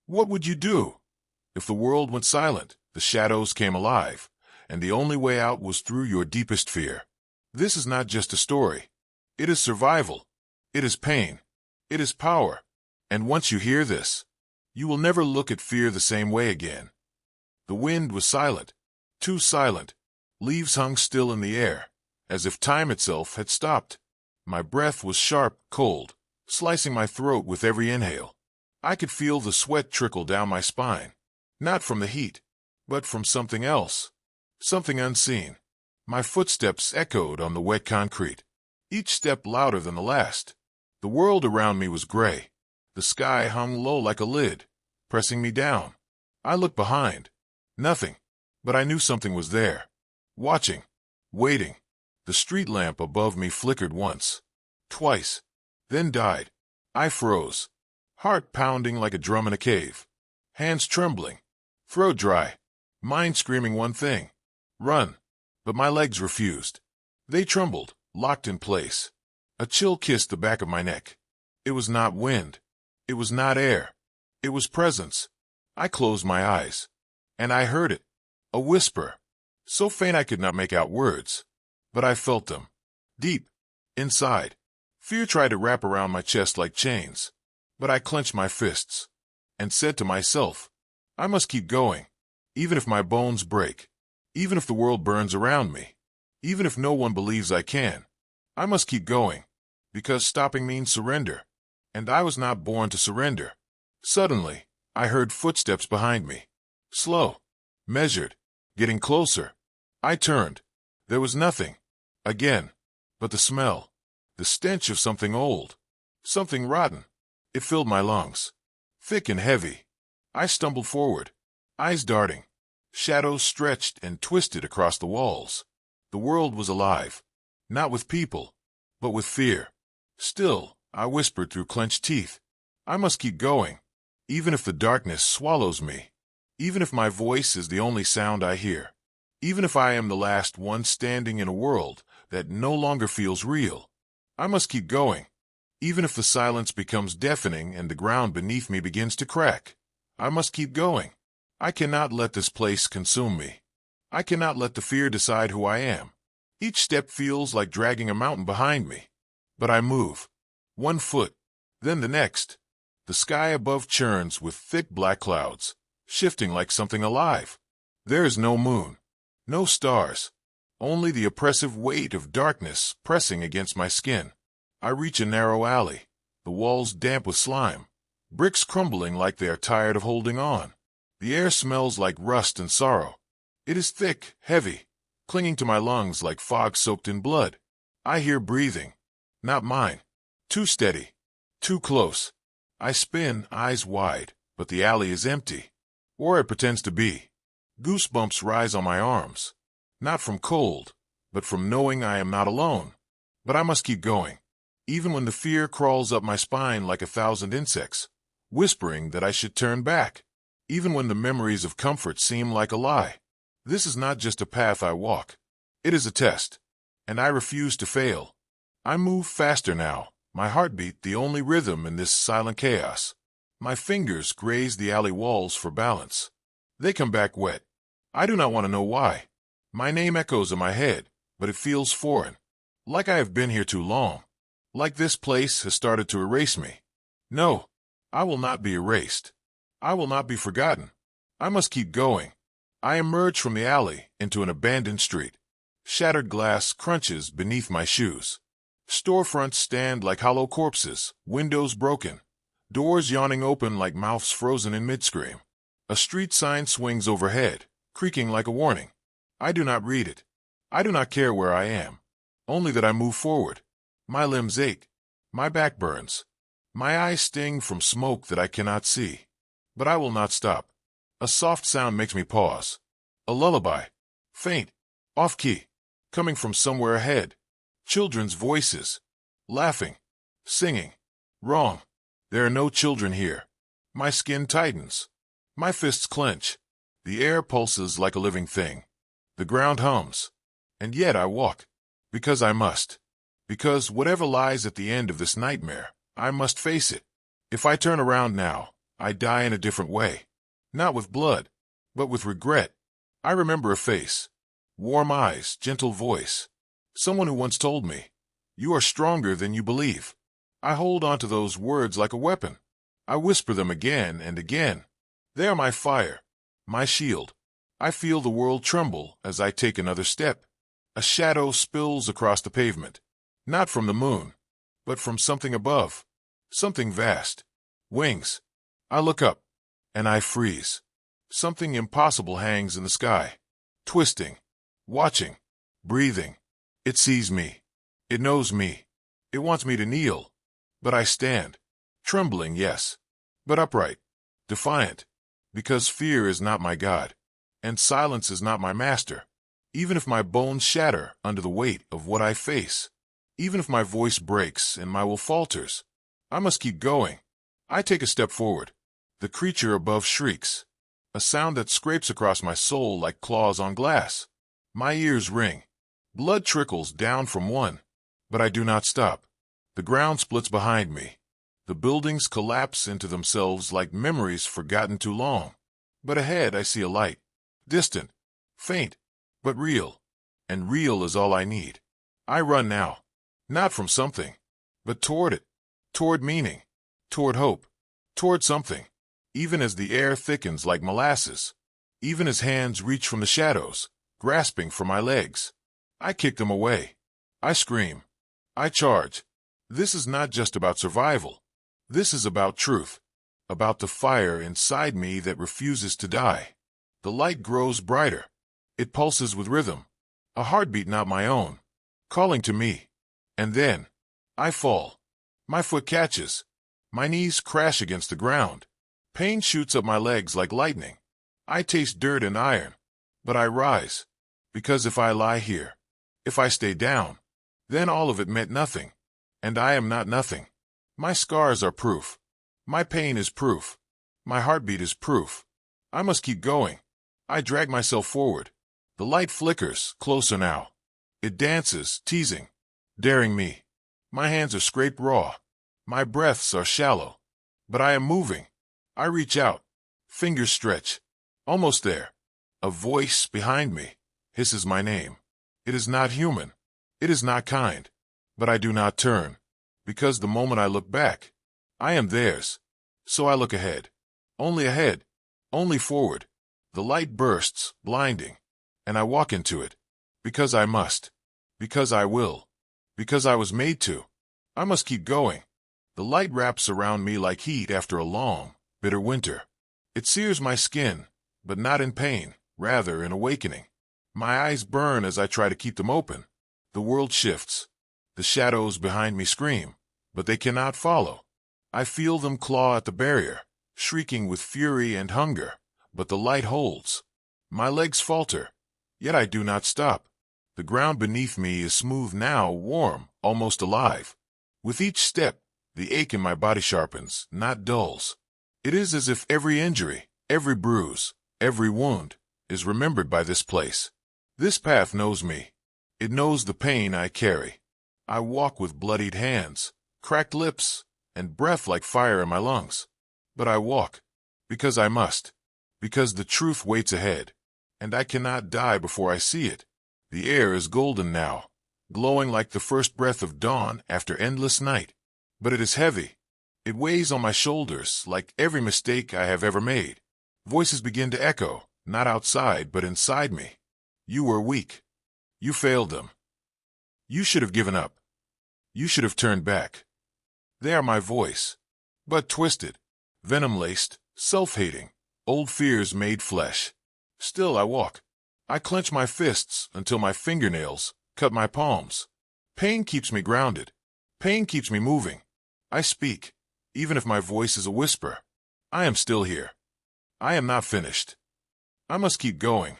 What would you do? If the world went silent, the shadows came alive, and the only way out was through your deepest fear. This is not just a story. It is survival. It is pain. It is power. And once you hear this, you will never look at fear the same way again. The wind was silent, too silent. Leaves hung still in the air, as if time itself had stopped. My breath was sharp, cold, slicing my throat with every inhale. I could feel the sweat trickle down my spine, not from the heat, but from something else, something unseen. My footsteps echoed on the wet concrete, each step louder than the last. The world around me was gray. The sky hung low like a lid, pressing me down. I looked behind. Nothing. But I knew something was there. Watching. Waiting. The street lamp above me flickered once. Twice. Then died. I froze. Heart pounding like a drum in a cave. Hands trembling. Throat dry. Mind screaming one thing. Run. But my legs refused. They trembled, locked in place. A chill kissed the back of my neck. It was not wind. It was not air. It was presence. I closed my eyes. And I heard it. A whisper. So faint I could not make out words. But I felt them. Deep. Inside. Fear tried to wrap around my chest like chains. But I clenched my fists. And said to myself, I must keep going. Even if my bones break. Even if the world burns around me. Even if no one believes I can. I must keep going. Because stopping means surrender. And I was not born to surrender. Suddenly, I heard footsteps behind me. Slow. Measured. Getting closer. I turned. There was nothing. Again. But the smell. The stench of something old. Something rotten. It filled my lungs. Thick and heavy. I stumbled forward. Eyes darting. Shadows stretched and twisted across the walls. The world was alive. Not with people, but with fear. Still, I whispered through clenched teeth. I must keep going. Even if the darkness swallows me. Even if my voice is the only sound I hear. Even if I am the last one standing in a world that no longer feels real. I must keep going. Even if the silence becomes deafening and the ground beneath me begins to crack. I must keep going. I cannot let this place consume me. I cannot let the fear decide who I am. Each step feels like dragging a mountain behind me. But I move. One foot, then the next. The sky above churns with thick black clouds, shifting like something alive. There is no moon, no stars, only the oppressive weight of darkness pressing against my skin. I reach a narrow alley, the walls damp with slime, bricks crumbling like they are tired of holding on. The air smells like rust and sorrow. It is thick, heavy, clinging to my lungs like fog soaked in blood. I hear breathing. Not mine. Too steady. Too close. I spin, eyes wide, but the alley is empty. Or it pretends to be. Goosebumps rise on my arms. Not from cold, but from knowing I am not alone. But I must keep going. Even when the fear crawls up my spine like 1,000 insects, whispering that I should turn back. Even when the memories of comfort seem like a lie. This is not just a path I walk. It is a test. And I refuse to fail. I move faster now, my heartbeat the only rhythm in this silent chaos. My fingers graze the alley walls for balance. They come back wet. I do not want to know why. My name echoes in my head, but it feels foreign. Like I have been here too long. Like this place has started to erase me. No, I will not be erased. I will not be forgotten. I must keep going. I emerge from the alley into an abandoned street. Shattered glass crunches beneath my shoes. Storefronts stand like hollow corpses, windows broken, doors yawning open like mouths frozen in mid-scream. A street sign swings overhead, creaking like a warning. I do not read it. I do not care where I am. Only that I move forward. My limbs ache. My back burns. My eyes sting from smoke that I cannot see. But I will not stop. A soft sound makes me pause. A lullaby. Faint. Off-key. Coming from somewhere ahead. Children's voices. Laughing. Singing. Wrong. There are no children here. My skin tightens. My fists clench. The air pulses like a living thing. The ground hums. And yet I walk. Because I must. Because whatever lies at the end of this nightmare, I must face it. If I turn around now, I die in a different way. Not with blood, but with regret. I remember a face. Warm eyes, gentle voice. Someone who once told me, "You are stronger than you believe." I hold on to those words like a weapon. I whisper them again and again. They are my fire, my shield. I feel the world tremble as I take another step. A shadow spills across the pavement. Not from the moon, but from something above. Something vast. Wings. I look up, and I freeze. Something impossible hangs in the sky. Twisting. Watching. Breathing. It sees me. It knows me. It wants me to kneel. But I stand. Trembling, yes. But upright. Defiant. Because fear is not my God. And silence is not my master. Even if my bones shatter under the weight of what I face. Even if my voice breaks and my will falters. I must keep going. I take a step forward. The creature above shrieks. A sound that scrapes across my soul like claws on glass. My ears ring. Blood trickles down from one. But I do not stop. The ground splits behind me. The buildings collapse into themselves like memories forgotten too long. But ahead I see a light. Distant. Faint. But real. And real is all I need. I run now. Not from something. But toward it. Toward meaning. Toward hope. Toward something. Even as the air thickens like molasses. Even as hands reach from the shadows, grasping for my legs. I kick them away. I scream. I charge. This is not just about survival. This is about truth. About the fire inside me that refuses to die. The light grows brighter. It pulses with rhythm. A heartbeat not my own. Calling to me. And then, I fall. My foot catches. My knees crash against the ground. Pain shoots up my legs like lightning. I taste dirt and iron. But I rise. Because if I lie here, if I stay down, then all of it meant nothing. And I am not nothing. My scars are proof. My pain is proof. My heartbeat is proof. I must keep going. I drag myself forward. The light flickers, closer now. It dances, teasing, daring me. My hands are scraped raw. My breaths are shallow. But I am moving. I reach out. Fingers stretch. Almost there. A voice behind me hisses my name. It is not human. It is not kind. But I do not turn. Because the moment I look back, I am theirs. So I look ahead. Only ahead. Only forward. The light bursts, blinding. And I walk into it. Because I must. Because I will. Because I was made to. I must keep going. The light wraps around me like heat after a long, bitter winter. It sears my skin, but not in pain, rather in awakening. My eyes burn as I try to keep them open. The world shifts. The shadows behind me scream, but they cannot follow. I feel them claw at the barrier, shrieking with fury and hunger, but the light holds. My legs falter, yet I do not stop. The ground beneath me is smooth now, warm, almost alive. With each step, the ache in my body sharpens, not dulls. It is as if every injury, every bruise, every wound, is remembered by this place. This path knows me. It knows the pain I carry. I walk with bloodied hands, cracked lips, and breath like fire in my lungs. But I walk, because I must, because the truth waits ahead, and I cannot die before I see it. The air is golden now, glowing like the first breath of dawn after endless night. But it is heavy. It weighs on my shoulders like every mistake I have ever made. Voices begin to echo, not outside but inside me. You were weak. You failed them. You should have given up. You should have turned back. They are my voice, but twisted, venom-laced, self-hating, old fears made flesh. Still I walk. I clench my fists until my fingernails cut my palms. Pain keeps me grounded. Pain keeps me moving. I speak, even if my voice is a whisper. I am still here. I am not finished. I must keep going.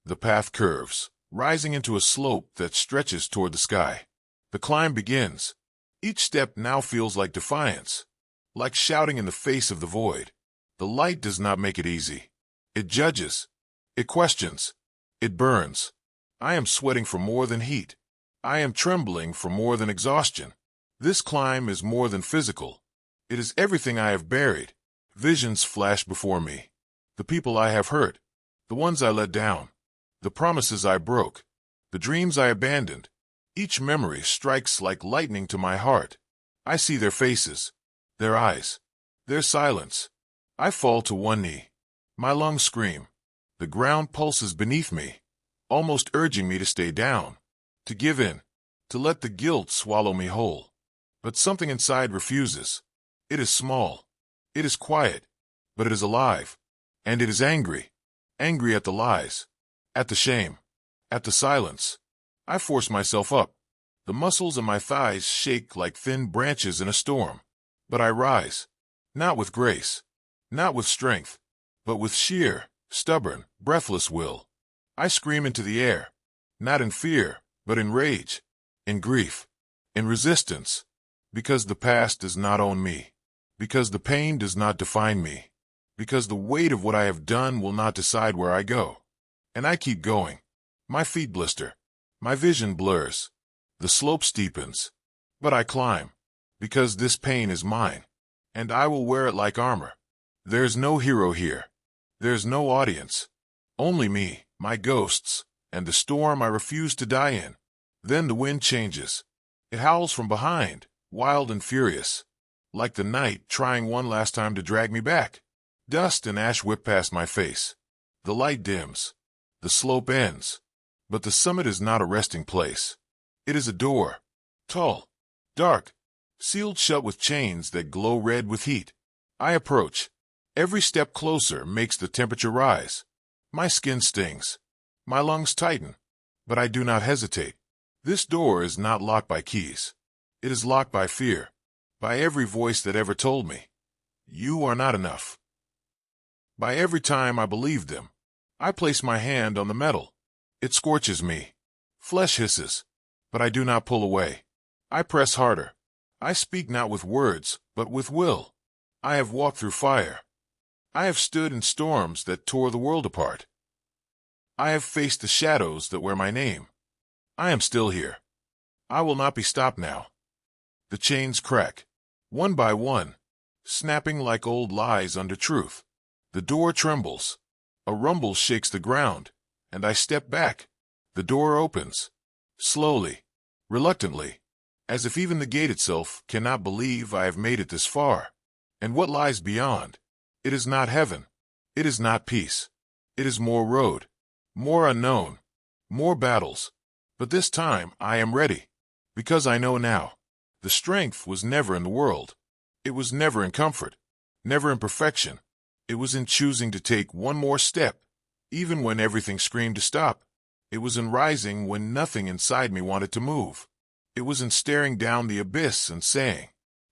The path curves, rising into a slope that stretches toward the sky. The climb begins. Each step now feels like defiance, like shouting in the face of the void. The light does not make it easy. It judges. It questions. It burns. I am sweating for more than heat. I am trembling for more than exhaustion. This climb is more than physical. It is everything I have buried, Visions flash before me. The people I have hurt, the ones I let down, the promises I broke, the dreams I abandoned. Each memory strikes like lightning to my heart. I see their faces, their eyes, their silence. I fall to one knee. My lungs scream. The ground pulses beneath me, almost urging me to stay down, to give in, to let the guilt swallow me whole. But something inside refuses. It is small. It is quiet, but it is alive. And it is angry. Angry at the lies, at the shame, at the silence. I force myself up. The muscles in my thighs shake like thin branches in a storm. But I rise, not with grace, not with strength, but with sheer, stubborn, breathless will. I scream into the air, not in fear, but in rage, in grief, in resistance, because the past does not own me, because the pain does not define me, because the weight of what I have done will not decide where I go. And I keep going. My feet blister. My vision blurs. The slope steepens. But I climb, because this pain is mine, and I will wear it like armor. There's no hero here. There's no audience. Only me, my ghosts, and the storm I refuse to die in. Then the wind changes. It howls from behind, wild and furious, like the night trying one last time to drag me back. Dust and ash whip past my face. The light dims. The slope ends. But the summit is not a resting place. It is a door. Tall. Dark. Sealed shut with chains that glow red with heat. I approach. Every step closer makes the temperature rise. My skin stings. My lungs tighten. But I do not hesitate. This door is not locked by keys. It is locked by fear. By every voice that ever told me, "You are not enough." By every time I believed them. I place my hand on the metal. It scorches me. Flesh hisses. But I do not pull away. I press harder. I speak not with words, but with will. I have walked through fire. I have stood in storms that tore the world apart. I have faced the shadows that wear my name. I am still here. I will not be stopped now. The chains crack, one by one, snapping like old lies under truth. The door trembles. A rumble shakes the ground, and I step back. The door opens. Slowly, reluctantly, as if even the gate itself cannot believe I have made it this far. And what lies beyond? It is not heaven. It is not peace. It is more road, more unknown, more battles. But this time I am ready, because I know now. The strength was never in the world. It was never in comfort, never in perfection. It was in choosing to take one more step, even when everything screamed to stop. It was in rising when nothing inside me wanted to move. It was in staring down the abyss and saying,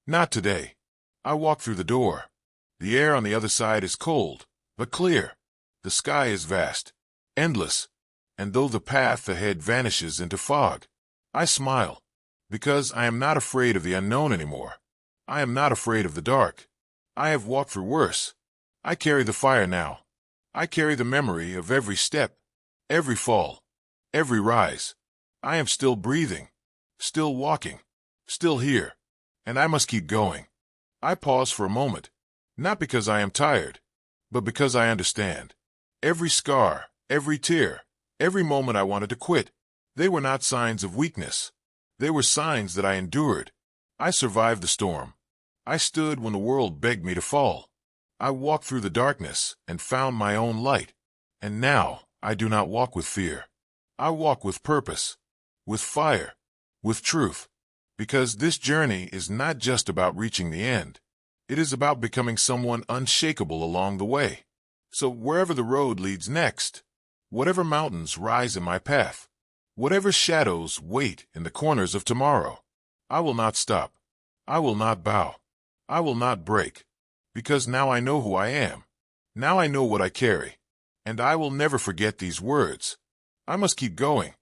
"Not today." I walk through the door. The air on the other side is cold, but clear. The sky is vast, endless, and though the path ahead vanishes into fog, I smile, because I am not afraid of the unknown anymore. I am not afraid of the dark. I have walked through worse. I carry the fire now. I carry the memory of every step, every fall, every rise. I am still breathing, still walking, still here, and I must keep going. I pause for a moment, not because I am tired, but because I understand. Every scar, every tear, every moment I wanted to quit, they were not signs of weakness. They were signs that I endured. I survived the storm. I stood when the world begged me to fall. I walked through the darkness and found my own light. And now I do not walk with fear. I walk with purpose, with fire, with truth. Because this journey is not just about reaching the end. It is about becoming someone unshakable along the way. So wherever the road leads next, whatever mountains rise in my path, whatever shadows wait in the corners of tomorrow, I will not stop. I will not bow. I will not break. Because now I know who I am. Now I know what I carry. And I will never forget these words. I must keep going.